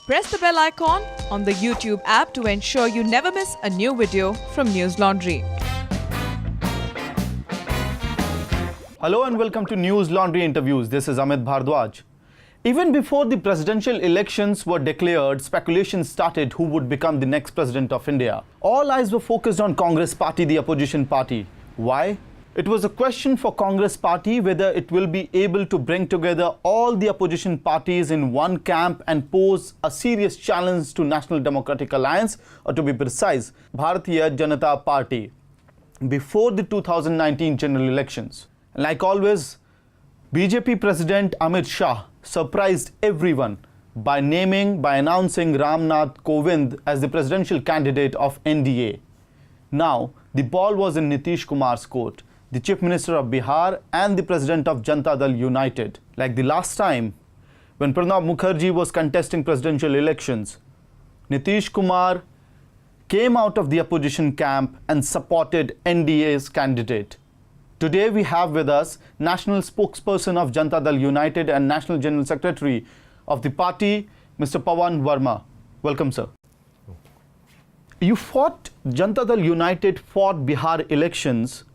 Press the bell icon on the YouTube app to ensure you never miss a new video from News Laundry. Hello and welcome to News Laundry Interviews. This is Amit Bhardwaj. Even before the presidential elections were declared, speculation started who would become the next president of India. All eyes were focused on Congress Party, the opposition party. Why? It was a question for Congress Party whether it will be able to bring together all the opposition parties in one camp and pose a serious challenge to National Democratic Alliance, or to be precise, Bharatiya Janata Party, before the 2019 general elections. Like always, BJP President Amit Shah surprised everyone by announcing Ramnath Kovind as the presidential candidate of NDA. Now, the ball was in Nitish Kumar's court, the Chief Minister of Bihar and the President of Janata Dal United. Like the last time, when Pranab Mukherjee was contesting presidential elections, Nitish Kumar came out of the opposition camp and supported NDA's candidate. Today we have with us National Spokesperson of Janata Dal United and National General Secretary of the party, Mr. Pavan Varma. Welcome, sir. Janata Dal United fought Bihar elections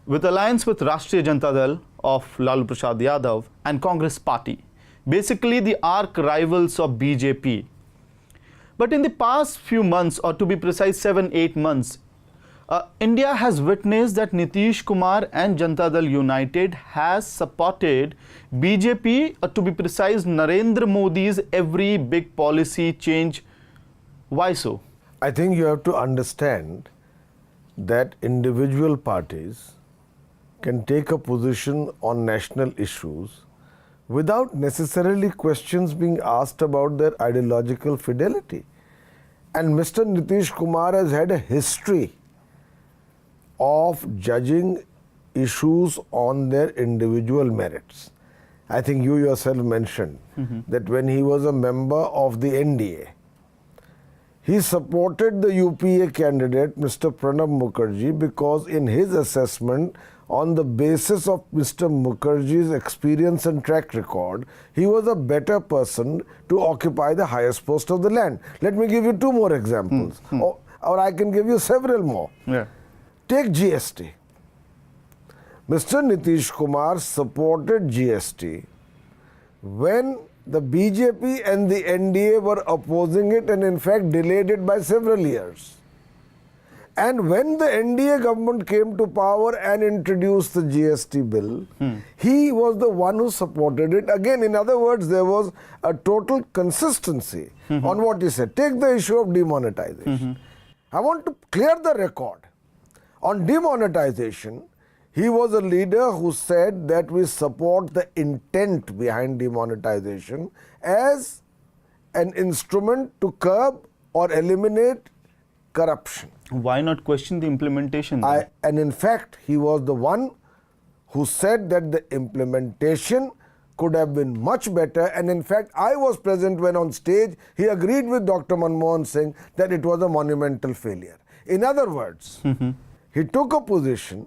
with alliance with Rashtriya Janata Dal of Lalu Prasad Yadav and Congress Party, basically the arch rivals of BJP. But in the past few months, or to be precise 7-8 months, India has witnessed that Nitish Kumar and Janata Dal United has supported BJP, or to be precise, Narendra Modi's every big policy change. Why so? I think you have to understand that individual parties can take a position on national issues without necessarily questions being asked about their ideological fidelity. And Mr. Nitish Kumar has had a history of judging issues on their individual merits. I think you yourself mentioned that when he was a member of the NDA, he supported the UPA candidate, Mr. Pranab Mukherjee, because in his assessment, on the basis of Mr. Mukherjee's experience and track record, he was a better person to occupy the highest post of the land. Let me give you two more examples, or I can give you several more. Yeah. Take GST. Mr. Nitish Kumar supported GST when the BJP and the NDA were opposing it and in fact delayed it by several years. And when the NDA government came to power and introduced the GST bill, he was the one who supported it. Again, in other words, there was a total consistency on what he said. Take the issue of demonetization. I want to clear the record. On demonetization, he was a leader who said that we support the intent behind demonetization as an instrument to curb or eliminate corruption. Why not question the implementation? And in fact, he was the one who said that the implementation could have been much better. And in fact, I was present when on stage he agreed with Dr. Manmohan Singh that it was a monumental failure. In other words, he took a position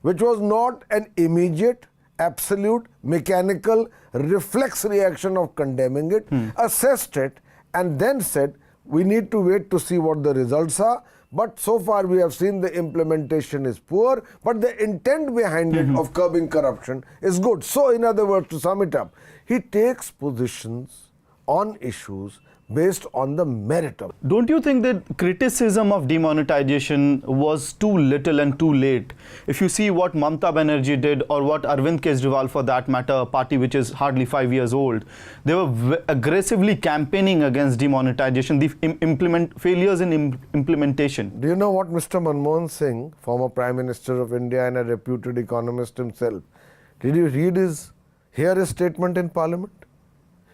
which was not an immediate, absolute, mechanical, reflex reaction of condemning it, assessed it, and then said, we need to wait to see what the results are. But so far we have seen the implementation is poor, but the intent behind it of curbing corruption is good. So in other words, to sum it up, he takes positions on issues based on the merit of. Don't you think that criticism of demonetization was too little and too late? If you see what Mamata Banerjee did, or what Arvind Kejriwal for that matter, a party which is hardly 5 years old, they were aggressively campaigning against demonetization, the failures in implementation. Do you know what Mr. Manmohan Singh, former Prime Minister of India and a reputed economist himself, did you hear his statement in Parliament?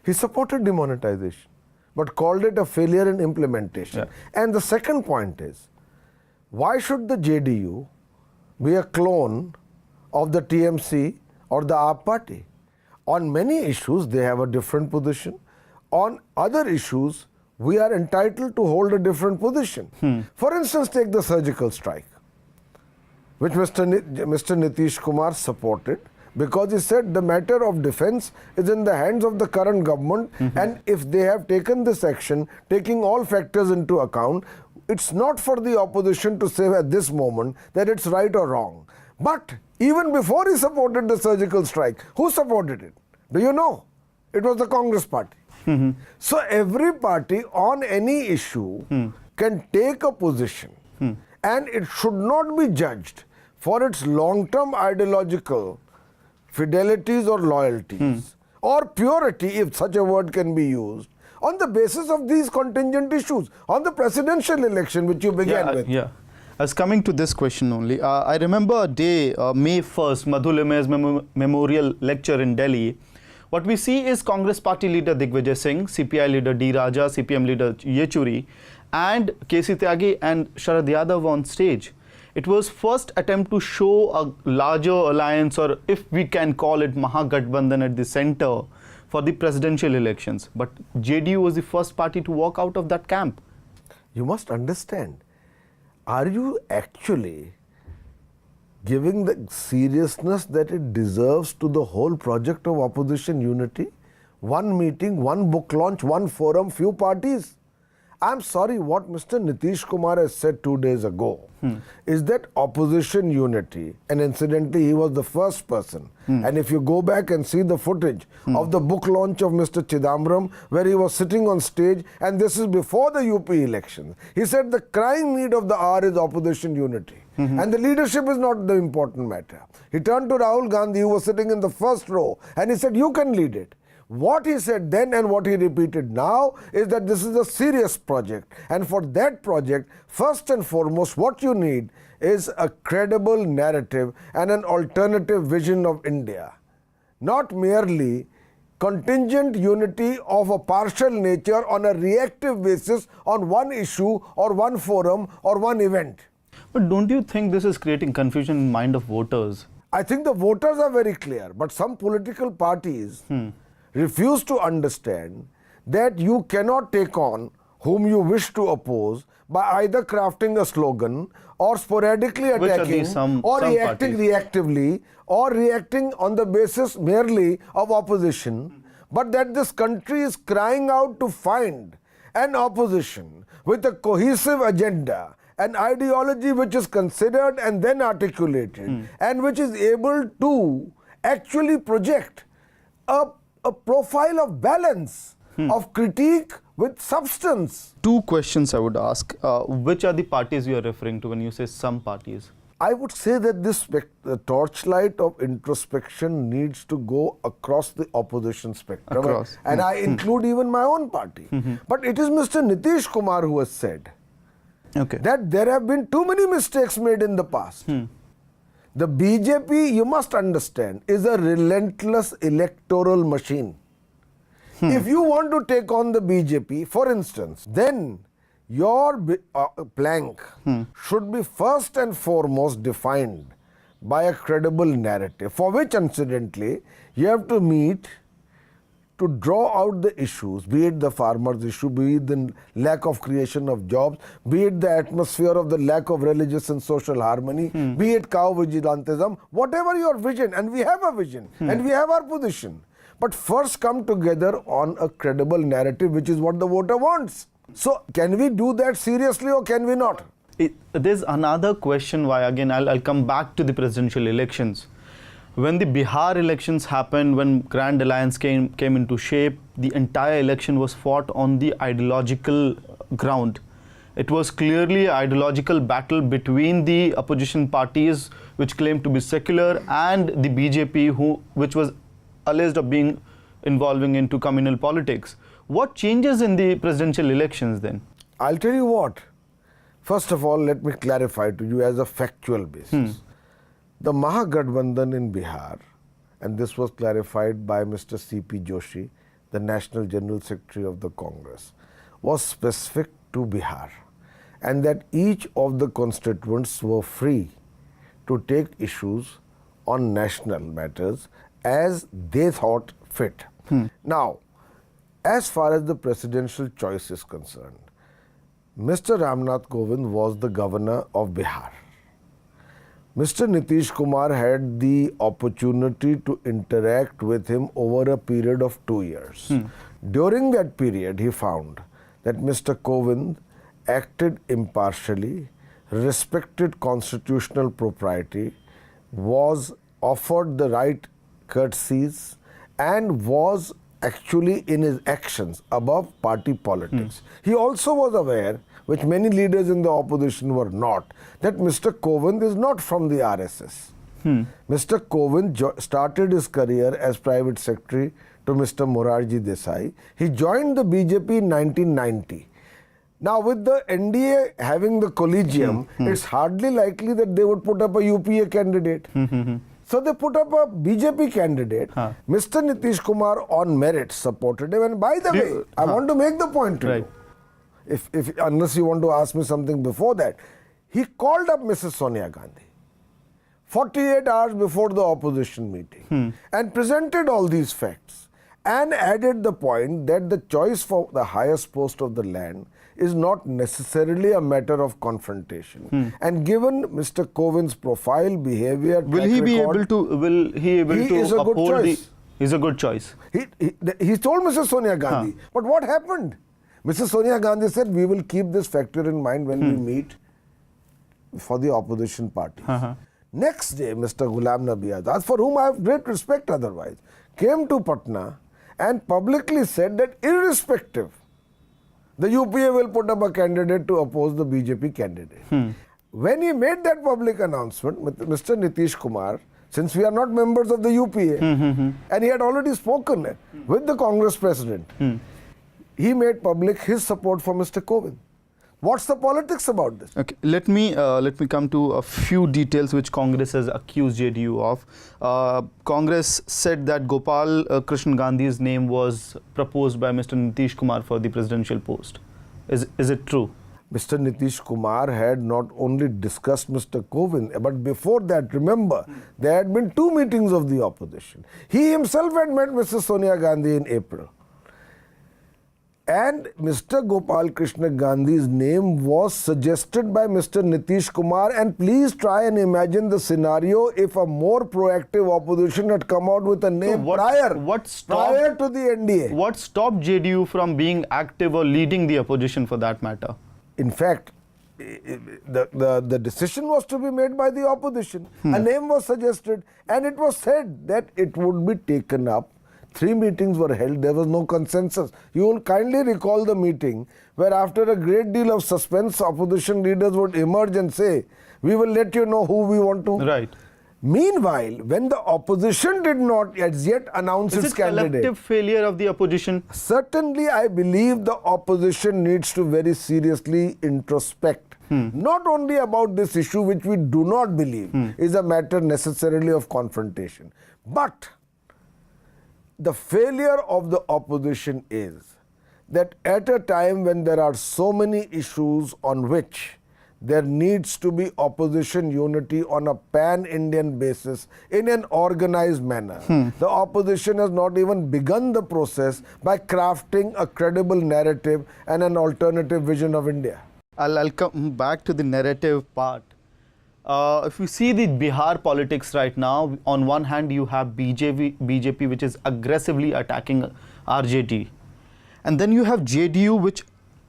He supported demonetization, but called it a failure in implementation. Yeah. And the second point is, why should the JDU be a clone of the TMC or the AAP party? On many issues, they have a different position. On other issues, we are entitled to hold a different position. For instance, take the surgical strike, which Mr. Nitish Kumar supported, because he said the matter of defense is in the hands of the current government, and if they have taken this action, taking all factors into account, it's not for the opposition to say at this moment that it's right or wrong. But even before he supported the surgical strike, who supported it? Do you know? It was the Congress party. So every party on any issue can take a position, and it should not be judged for its long-term ideological fidelities or loyalties or purity, if such a word can be used, on the basis of these contingent issues, on the presidential election which you began with. Yeah. I was coming to this question only. I remember a day, May 1st, Madhu Limaye's memorial lecture in Delhi. What we see is Congress party leader Digvijay Singh, CPI leader D. Raja, CPM leader Yechuri, and KC Tyagi and Sharad Yadav on stage. It was first attempt to show a larger alliance, or if we can call it Mahagathbandhan, at the center for the presidential elections. But JDU was the first party to walk out of that camp. You must understand, are you actually giving the seriousness that it deserves to the whole project of opposition unity? One meeting, one book launch, one forum, few parties. I'm sorry, what Mr. Nitish Kumar has said 2 days ago is that opposition unity, and incidentally he was the first person, and if you go back and see the footage of the book launch of Mr. Chidambaram, where he was sitting on stage, and this is before the UP elections, he said the crying need of the hour is opposition unity. And the leadership is not the important matter. He turned to Rahul Gandhi, who was sitting in the first row, and he said, you can lead it. What he said then and what he repeated now is that this is a serious project, and for that project, first and foremost, what you need is a credible narrative and an alternative vision of India, not merely contingent unity of a partial nature on a reactive basis on one issue or one forum or one event. But don't you think this is creating confusion in the mind of voters? I think the voters are very clear, but some political parties refuse to understand that you cannot take on whom you wish to oppose by either crafting a slogan or sporadically attacking or reacting reactively or reacting on the basis merely of opposition, but that this country is crying out to find an opposition with a cohesive agenda, an ideology which is considered and then articulated and which is able to actually project a profile of balance, of critique with substance. Two questions I would ask. Which are the parties you are referring to when you say some parties? I would say that this torchlight of introspection needs to go across the opposition spectrum. And I include even my own party. But it is Mr. Nitish Kumar who has said that there have been too many mistakes made in the past. The BJP, you must understand, is a relentless electoral machine. If you want to take on the BJP, for instance, then your plank should be first and foremost defined by a credible narrative, for which, incidentally, you have to meet to draw out the issues, be it the farmers' issue, be it the lack of creation of jobs, be it the atmosphere of the lack of religious and social harmony, be it cow vigilantism, whatever your vision, and we have a vision, and we have our position. But first come together on a credible narrative, which is what the voter wants. So can we do that seriously or can we not? There's another question why, again, I'll come back to the presidential elections. When the Bihar elections happened, when Grand Alliance came into shape, the entire election was fought on the ideological ground. It was clearly an ideological battle between the opposition parties, which claimed to be secular, and the BJP, which was alleged of being involving into communal politics. What changes in the presidential elections then? I'll tell you what. First of all, let me clarify to you as a factual basis. The Mahagathbandhan in Bihar, and this was clarified by Mr. C.P. Joshi, the National General Secretary of the Congress, was specific to Bihar, and that each of the constituents were free to take issues on national matters as they thought fit. Now, as far as the presidential choice is concerned, Mr. Ramnath Kovind was the governor of Bihar. Mr. Nitish Kumar had the opportunity to interact with him over a period of 2 years. During that period, he found that Mr. Kovind acted impartially, respected constitutional propriety, was offered the right courtesies, and was actually in his actions above party politics. He also was aware, which many leaders in the opposition were not, that Mr. Kovind is not from the RSS. Mr. Kovind started his career as private secretary to Mr. Morarji Desai. He joined the BJP in 1990. Now, with the NDA having the collegium, it's hardly likely that they would put up a UPA candidate. So they put up a BJP candidate. Mr. Nitish Kumar on merit supported him. And by the way, I want to make the point to you. If unless you want to ask me something before that, he called up Mrs. Sonia Gandhi 48 hours before the opposition meeting and presented all these facts and added the point that the choice for the highest post of the land is not necessarily a matter of confrontation. And given Mr. Kovind's profile, behavior, will he be able to uphold the? He's a good choice. He told Mrs. Sonia Gandhi. But what happened? Mrs. Sonia Gandhi said, we will keep this factor in mind when we meet for the opposition parties. Next day, Mr. Ghulam Nabi Azad, for whom I have great respect otherwise, came to Patna and publicly said that irrespective, the UPA will put up a candidate to oppose the BJP candidate. When he made that public announcement, Mr. Nitish Kumar, since we are not members of the UPA, and he had already spoken with the Congress president, he made public his support for Mr. Kovind. What's the politics about this? Okay, let me come to a few details which Congress has accused JDU of. Congress said that Gopal Krishnan Gandhi's name was proposed by Mr. Nitish Kumar for the presidential post. Is it true? Mr. Nitish Kumar had not only discussed Mr. Kovind, but before that, remember, there had been 2 meetings of the opposition. He himself had met Mrs. Sonia Gandhi in April. And Mr. Gopal Krishna Gandhi's name was suggested by Mr. Nitish Kumar. And please try and imagine the scenario if a more proactive opposition had come out with a name prior to the NDA. What stopped JDU from being active or leading the opposition for that matter? In fact, the decision was to be made by the opposition. A name was suggested and it was said that it would be taken up. 3 meetings were held, there was no consensus. You will kindly recall the meeting where after a great deal of suspense, opposition leaders would emerge and say, we will let you know who we want to. Right. Meanwhile, when the opposition did not as yet announce its candidate. Is it collective failure of the opposition? Certainly, I believe the opposition needs to very seriously introspect. Not only about this issue, which we do not believe is a matter necessarily of confrontation, but the failure of the opposition is that at a time when there are so many issues on which there needs to be opposition unity on a pan-Indian basis in an organized manner, the opposition has not even begun the process by crafting a credible narrative and an alternative vision of India. I'll come back to the narrative part. If you see the Bihar politics right now, on one hand you have BJP which is aggressively attacking RJD, and then you have JDU, which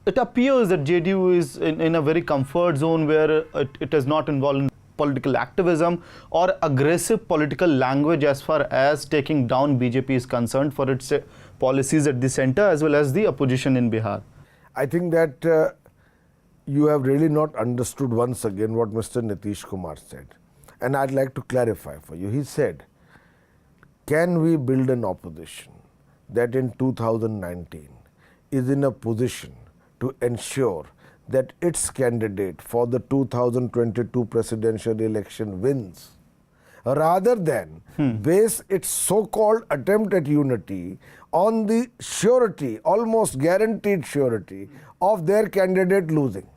it appears that JDU is in a very comfort zone where it is not involved in political activism or aggressive political language as far as taking down BJP is concerned for its policies at the center as well as the opposition in Bihar. I think that you have really not understood once again what Mr. Nitish Kumar said. And I'd like to clarify for you. He said, can we build an opposition that in 2019 is in a position to ensure that its candidate for the 2022 presidential election wins, rather than base its so-called attempt at unity on the surety, almost guaranteed surety, of their candidate losing.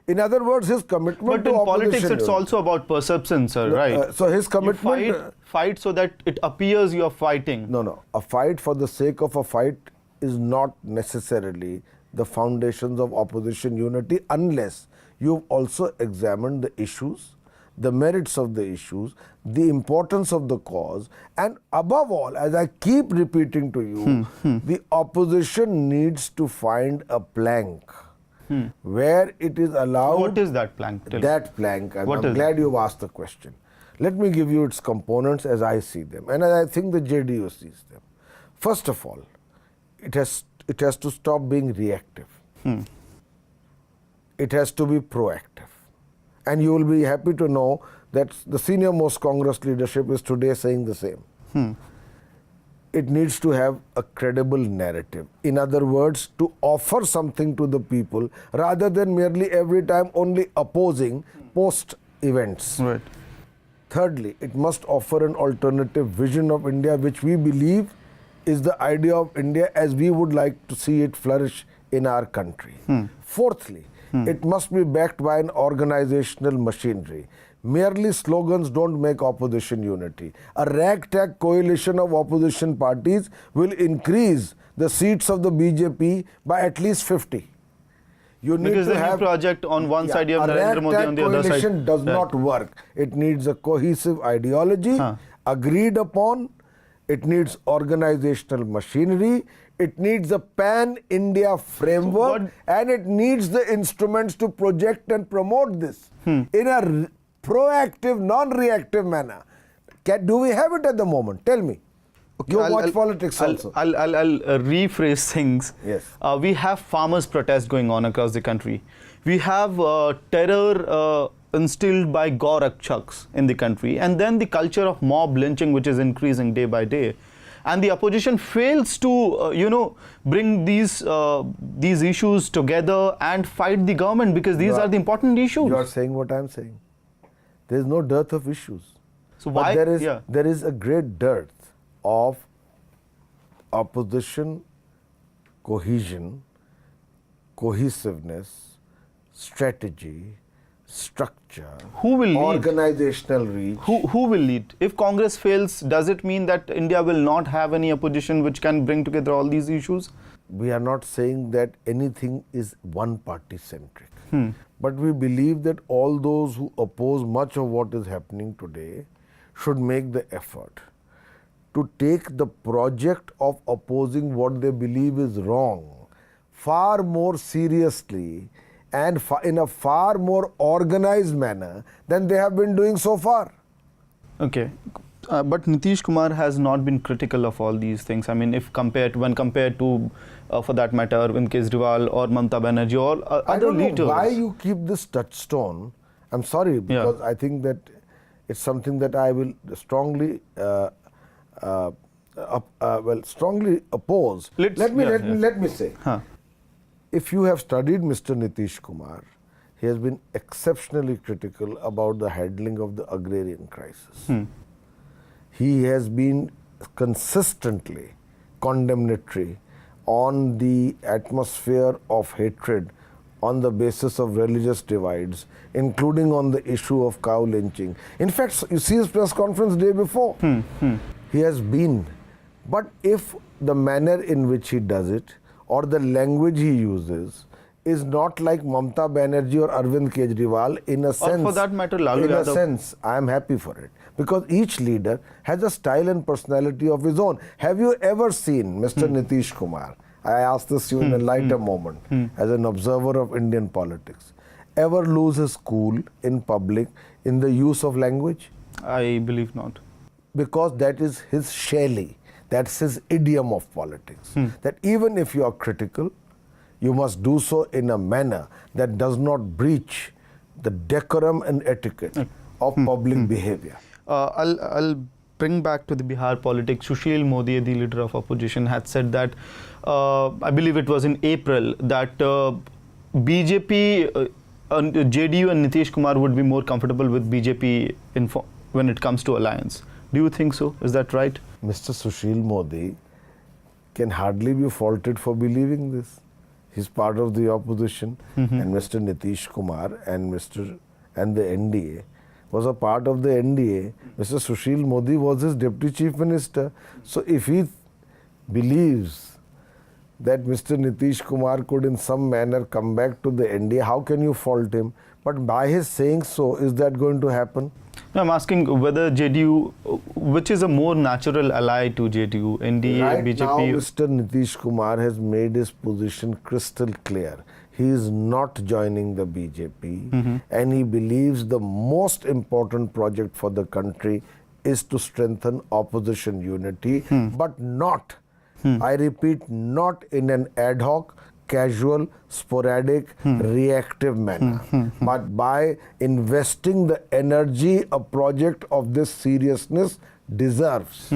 In other words, his commitment to opposition. But in politics, it's also about perception, sir, right? So his commitment. You fight so that it appears you are fighting. No. A fight for the sake of a fight is not necessarily the foundations of opposition unity unless you've also examined the issues, the merits of the issues, the importance of the cause, and above all, as I keep repeating to you, the opposition needs to find a plank where it is allowed. What is that plank? Tell me. That plank, and What I'm is glad it? you've asked the question. Let me give you its components as I see them, and as I think the JDU sees them. First of all, it has to stop being reactive. It has to be proactive. And you will be happy to know that the senior most Congress leadership is today saying the same. It needs to have a credible narrative. In other words, to offer something to the people rather than merely every time only opposing post events. Right. Thirdly, it must offer an alternative vision of India, which we believe is the idea of India as we would like to see it flourish in our country. Fourthly, it must be backed by an organizational machinery. Merely slogans don't make opposition unity. A ragtag coalition of opposition parties will increase the seats of the BJP by at least 50. You need Because to the new have project on one side you have a Narendra Modi, ragtag on the other side. coalition does Right. not work. It needs a cohesive ideology, agreed upon. It needs organizational machinery. It needs a pan-India framework, and it needs the instruments to project and promote this in a proactive, non-reactive manner. Do we have it at the moment? Tell me. You watch politics also. I'll rephrase things. Yes. We have farmers' protests going on across the country. We have terror instilled by Gorakshaks in the country, and then the culture of mob lynching, which is increasing day by day. And the opposition fails to, bring these issues together and fight the government, because these are the important issues. You are saying what I am saying. There is no dearth of issues. So But why? there is a great dearth of opposition, cohesion, cohesiveness, strategy, structure, Who will lead? organizational reach. Who will lead? If Congress fails, does it mean that India will not have any opposition which can bring together all these issues? We are not saying that anything is one party centric. But we believe that all those who oppose much of what is happening today should make the effort to take the project of opposing what they believe is wrong far more seriously and in a far more organized manner than they have been doing so far. Okay. But Nitish Kumar has not been critical of all these things. I mean, when compared to, for that matter, Arvind Kejriwal or Mamata Banerjee or I other don't know leaders. why you keep this touchstone. I'm sorry, because I think that it's something that I will strongly strongly oppose. Let me say, if you have studied Mr. Nitish Kumar, he has been exceptionally critical about the handling of the agrarian crisis. He has been consistently condemnatory on the atmosphere of hatred on the basis of religious divides, including on the issue of cow lynching. In fact, you see his press conference day before. He has been. But if the manner in which he does it or the language he uses is not like Mamata Banerjee or Arvind Kejriwal, in a sense, or for that matter, Lalu in a Yadav. sense, I am happy for it. Because each leader has a style and personality of his own. Have you ever seen Mr. Nitish Kumar? I ask this you in a lighter moment, as an observer of Indian politics. Ever lose his cool in public in the use of language? I believe not. Because that is his shaili. That's his idiom of politics. That even if you are critical, you must do so in a manner that does not breach the decorum and etiquette of public behavior. I'll bring back to the Bihar politics. Sushil Modi, the leader of opposition, had said that, I believe it was in April, that BJP, JDU and Nitish Kumar would be more comfortable with BJP when it comes to alliance. Do you think so? Is that right? Mr. Sushil Modi can hardly be faulted for believing this. He's part of the opposition, and Mr. Nitish Kumar and the NDA was a part of the NDA. Mr. Sushil Modi was his deputy chief minister. So if he believes that Mr. Nitish Kumar could in some manner come back to the NDA, how can you fault him? But by his saying so, is that going to happen? No, I'm asking whether JDU, which is a more natural ally to JDU, NDA, Right BJP. now, Mr. Nitish Kumar has made his position crystal clear. He is not joining the BJP, and he believes the most important project for the country is to strengthen opposition unity, but not, I repeat, not in an ad hoc, casual, sporadic, reactive manner, but by investing the energy a project of this seriousness deserves.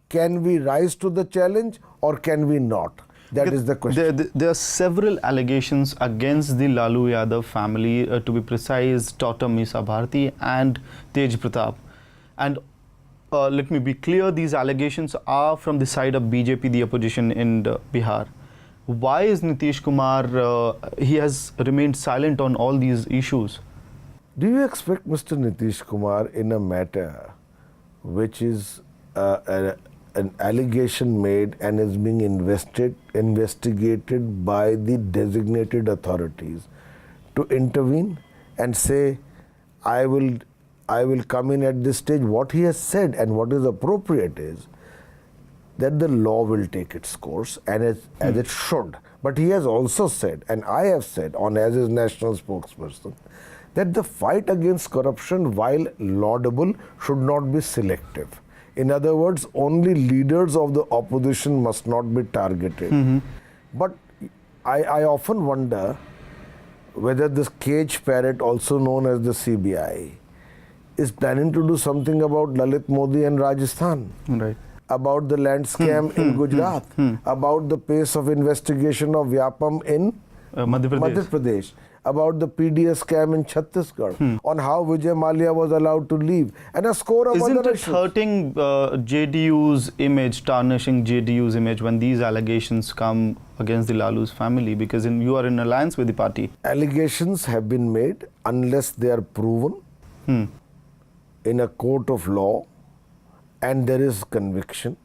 Can we rise to the challenge or can we not? That is the question. There are several allegations against the Lalu Yadav family, to be precise, Dr. Misa Bharti and Tej Pratap. And let me be clear, these allegations are from the side of BJP, the opposition in Bihar. Why is Nitish Kumar, he has remained silent on all these issues? Do you expect Mr. Nitish Kumar in a matter which is an allegation made and is being investigated by the designated authorities to intervene and say, I will come in at this stage? What he has said and what is appropriate is that the law will take its course, and as it should. But he has also said, and I have said as his national spokesperson, that the fight against corruption, while laudable, should not be selective. In other words, only leaders of the opposition must not be targeted. But I often wonder whether this cage parrot, also known as the CBI, is planning to do something about Lalit Modi and Rajasthan. Right. About the land scam in Gujarat, about the pace of investigation of Vyapam in Madhya Pradesh, about the PDS scam in Chhattisgarh, on how Vijay Mallya was allowed to leave, and a score of Isn't other it issues. hurting JDU's image, tarnishing JDU's image when these allegations come against the Lalu's family, because you are in alliance with the party? Allegations have been made unless they are proven in a court of law and there is conviction.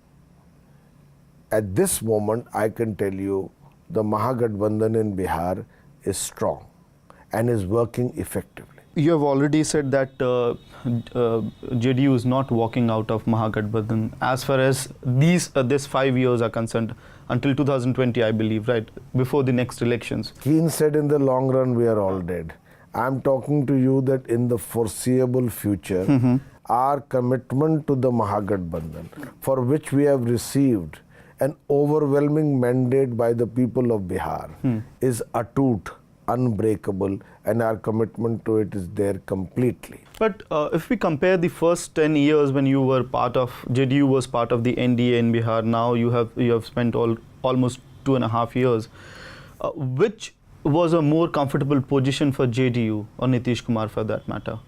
At this moment, I can tell you the Mahagathbandhan in Bihar is strong and is working effectively. You have already said that JDU is not walking out of Mahagathbandhan as far as this 5 years are concerned, until 2020, I believe, right, before the next elections. Keane said in the long run we are all dead. I am talking to you that in the foreseeable future, our commitment to the Mahagathbandhan, for which we have received an overwhelming mandate by the people of Bihar, is atut, unbreakable, and our commitment to it is there completely. But if we compare the first 10 years when you were JDU was part of the NDA in Bihar, now you have spent almost 2.5 years. Which was a more comfortable position for JDU or Nitish Kumar for that matter?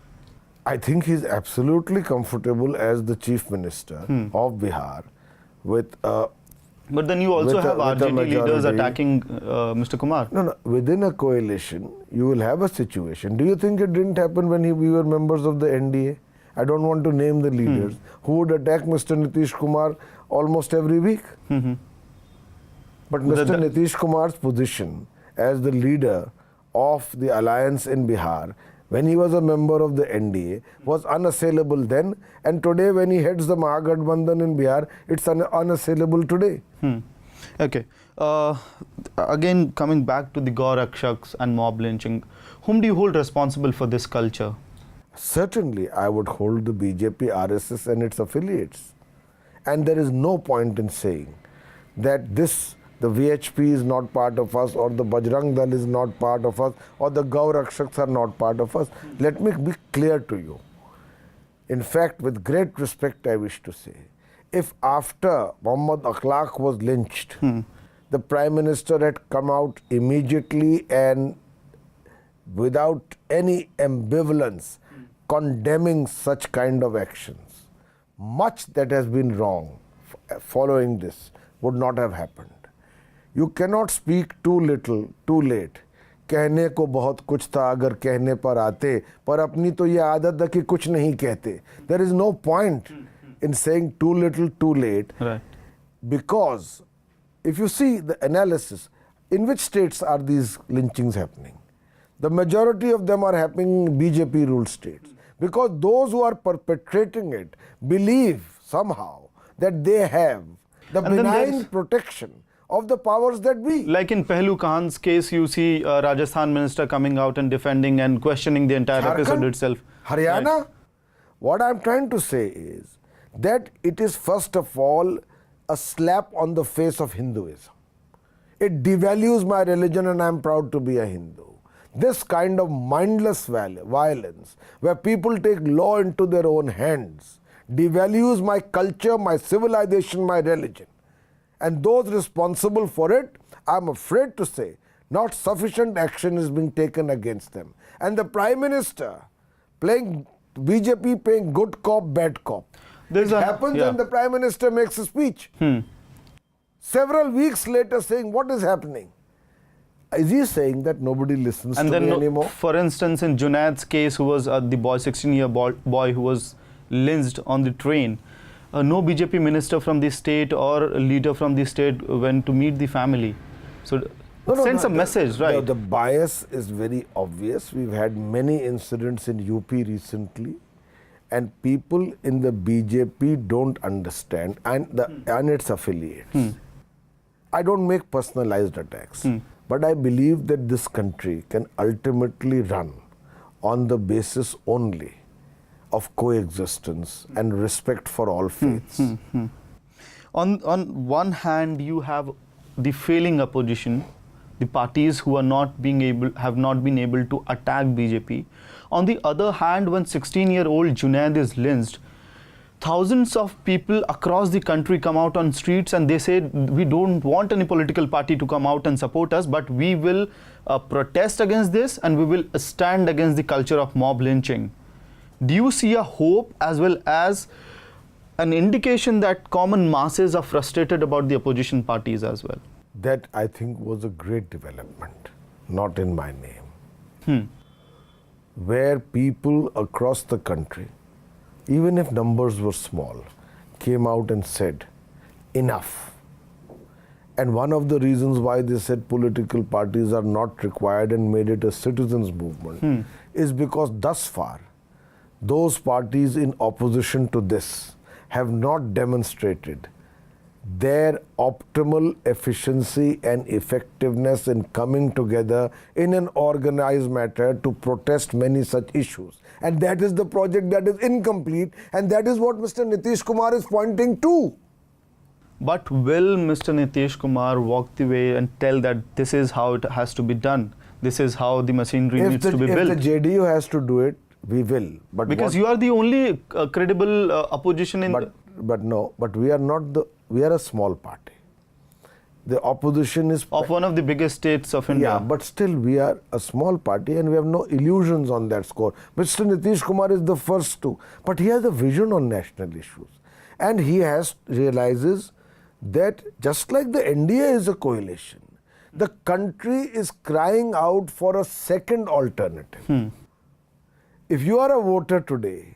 I think he's absolutely comfortable as the Chief Minister of Bihar with but then you also have RJD leaders attacking Mr. Kumar. No, within a coalition, you will have a situation. Do you think it didn't happen when we were members of the NDA? I don't want to name the leaders who would attack Mr. Nitish Kumar almost every week. But Mr. Nitish Kumar's position as the leader of the alliance in Bihar, when he was a member of the NDA, was unassailable then, and today when he heads the Mahagathbandhan in Bihar, it's unassailable today. Okay. Again, coming back to the Gaur Rakshaks and mob lynching, whom do you hold responsible for this culture? Certainly, I would hold the BJP, RSS and its affiliates. And there is no point in saying that the VHP is not part of us, or the Bajrang Dal is not part of us, or the Gaur Rakshaks are not part of us. Let me be clear to you. In fact, with great respect, I wish to say, if after Muhammad Akhlaq was lynched, the Prime Minister had come out immediately and without any ambivalence condemning such kind of actions, much that has been wrong following this would not have happened. You cannot speak too little, too late. कहने को बहुत कुछ था अगर कहने पर आते, पर अपनी तो ये आदत है कि कुछ नहीं कहते. There is no point in saying too little, too late. Right. Because if you see the analysis, in which states are these lynchings happening? The majority of them are happening in BJP ruled states. Because those who are perpetrating it believe somehow that they have the And then benign there's- protection of the powers that be. Like in Pehlu Khan's case, you see Rajasthan minister coming out and defending and questioning the entire episode Jharkhand, itself. Haryana. Right. What I'm trying to say is that it is first of all a slap on the face of Hinduism. It devalues my religion and I'm proud to be a Hindu. This kind of mindless violence, where people take law into their own hands, devalues my culture, my civilization, my religion. And those responsible for it, I'm afraid to say, not sufficient action is being taken against them. And the Prime Minister playing BJP playing good cop, bad cop. There's It happens when the Prime Minister makes a speech. Several weeks later saying, what is happening? Is he saying that nobody listens And to then, me anymore? for instance, in Junaid's case, who was the boy, 16-year boy who was lynched on the train, no BJP minister from the state or leader from the state went to meet the family. So sends a message, right? The bias is very obvious. We've had many incidents in UP recently, and people in the BJP don't understand, and its affiliates. I don't make personalized attacks, but I believe that this country can ultimately run on the basis only of coexistence and respect for all faiths. On one hand, you have the failing opposition, the parties who are have not been able to attack BJP. On the other hand, when 16-year-old Junaid is lynched, thousands of people across the country come out on streets and they say, we don't want any political party to come out and support us, but we will protest against this and we will stand against the culture of mob lynching. Do you see a hope as well as an indication that common masses are frustrated about the opposition parties as well? That, I think, was a great development, not in my name. Where people across the country, even if numbers were small, came out and said, enough. And one of the reasons why they said political parties are not required and made it a citizens' movement is because thus far, those parties in opposition to this have not demonstrated their optimal efficiency and effectiveness in coming together in an organized manner to protest many such issues. And that is the project that is incomplete, and that is what Mr. Nitish Kumar is pointing to. But will Mr. Nitish Kumar walk the way and tell that this is how it has to be done? This is how the machinery needs to be built? If the JDU has to do it, we will. But because you are the only credible opposition in... But we are not the... We are a small party. The opposition is... Of one of the biggest states of India. Yeah, but still we are a small party and we have no illusions on that score. Mr. Nitish Kumar is the first to. But he has a vision on national issues. And he realizes that just like the NDA is a coalition, the country is crying out for a second alternative. If you are a voter today,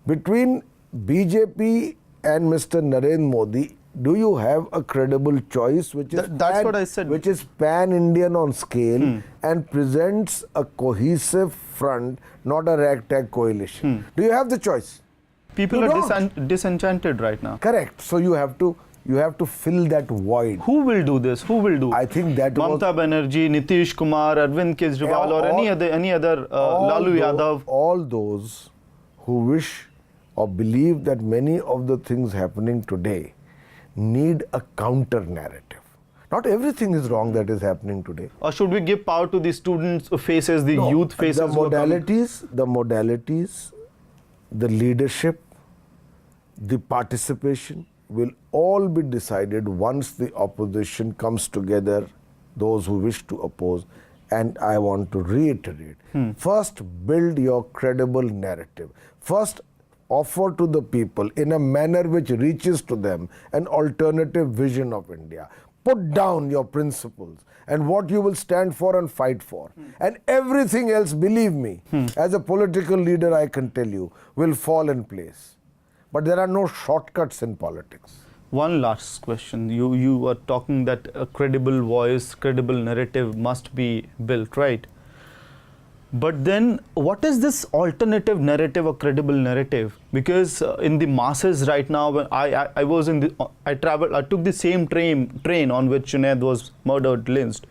between BJP and Mr. Narendra Modi, do you have a credible choice which is that's what I said. Which is pan-Indian on scale and presents a cohesive front, not a ragtag coalition? Do you have the choice? People are disenchanted right now. Correct. So you have to fill that void. Who will do this? Who will do? I think that Mamata Banerjee, Nitish Kumar, Arvind Kejriwal, or any other Lalu Yadav. All those who wish or believe that many of the things happening today need a counter narrative. Not everything is wrong that is happening today. Or should we give power to the students' faces, the youth faces? The modalities, the leadership, the participation will all be decided once the opposition comes together, those who wish to oppose. And I want to reiterate, first build your credible narrative. First offer to the people in a manner which reaches to them an alternative vision of India. Put down your principles and what you will stand for and fight for. And everything else, believe me, as a political leader I can tell you, will fall in place. But there are no shortcuts in politics. One last question. You were talking that a credible voice, credible narrative must be built, right? But then, what is this alternative narrative or credible narrative? Because in the masses right now, when I was in the, I took the same train on which Junaid was murdered, lynched.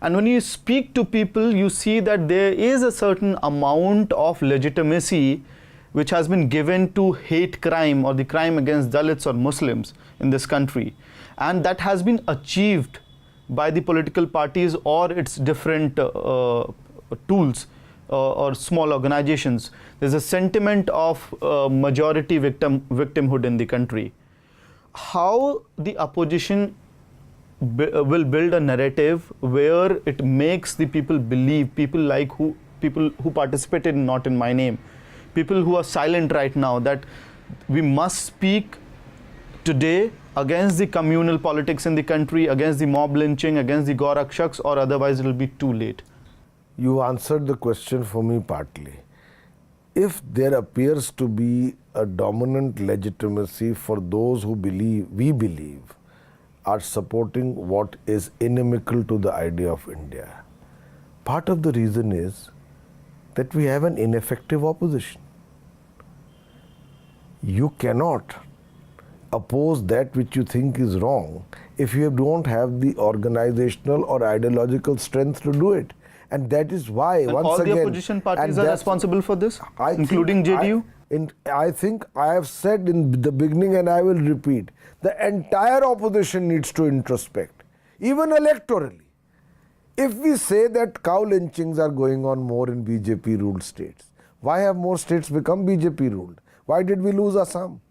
And when you speak to people, you see that there is a certain amount of legitimacy which has been given to hate crime or the crime against Dalits or Muslims in this country. And that has been achieved by the political parties or its different tools or small organizations. There's a sentiment of majority victimhood in the country. How the opposition will build a narrative where it makes the people believe, people who participated in Not in My Name, people who are silent right now, that we must speak today against the communal politics in the country, against the mob lynching, against the Gorakshaks, or otherwise it will be too late. You answered the question for me partly. If there appears to be a dominant legitimacy for those who we believe, are supporting what is inimical to the idea of India, part of the reason is that we have an ineffective opposition. You cannot oppose that which you think is wrong if you don't have the organizational or ideological strength to do it. And that is why, and once all again, the opposition parties are responsible for this, including JDU? I think I have said in the beginning, and I will repeat, the entire opposition needs to introspect, even electorally. If we say that cow lynchings are going on more in BJP-ruled states, why have more states become BJP-ruled? Why did we lose Assam?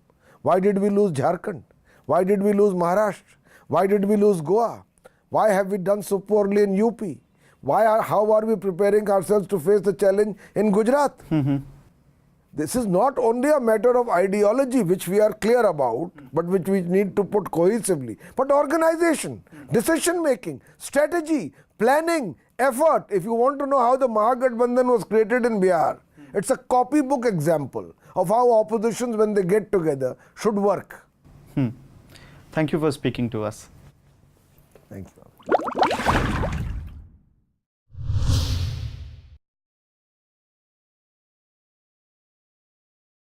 Why did we lose Jharkhand? Why did we lose Maharashtra? Why did we lose Goa? Why have we done so poorly in UP? How are we preparing ourselves to face the challenge in Gujarat? This is not only a matter of ideology, which we are clear about, but which we need to put cohesively, but organization, decision making, strategy, planning, effort. If you want to know how the Mahagathbandhan was created in Bihar, it's a copybook example of how oppositions, when they get together, should work. Thank you for speaking to us. Thank you.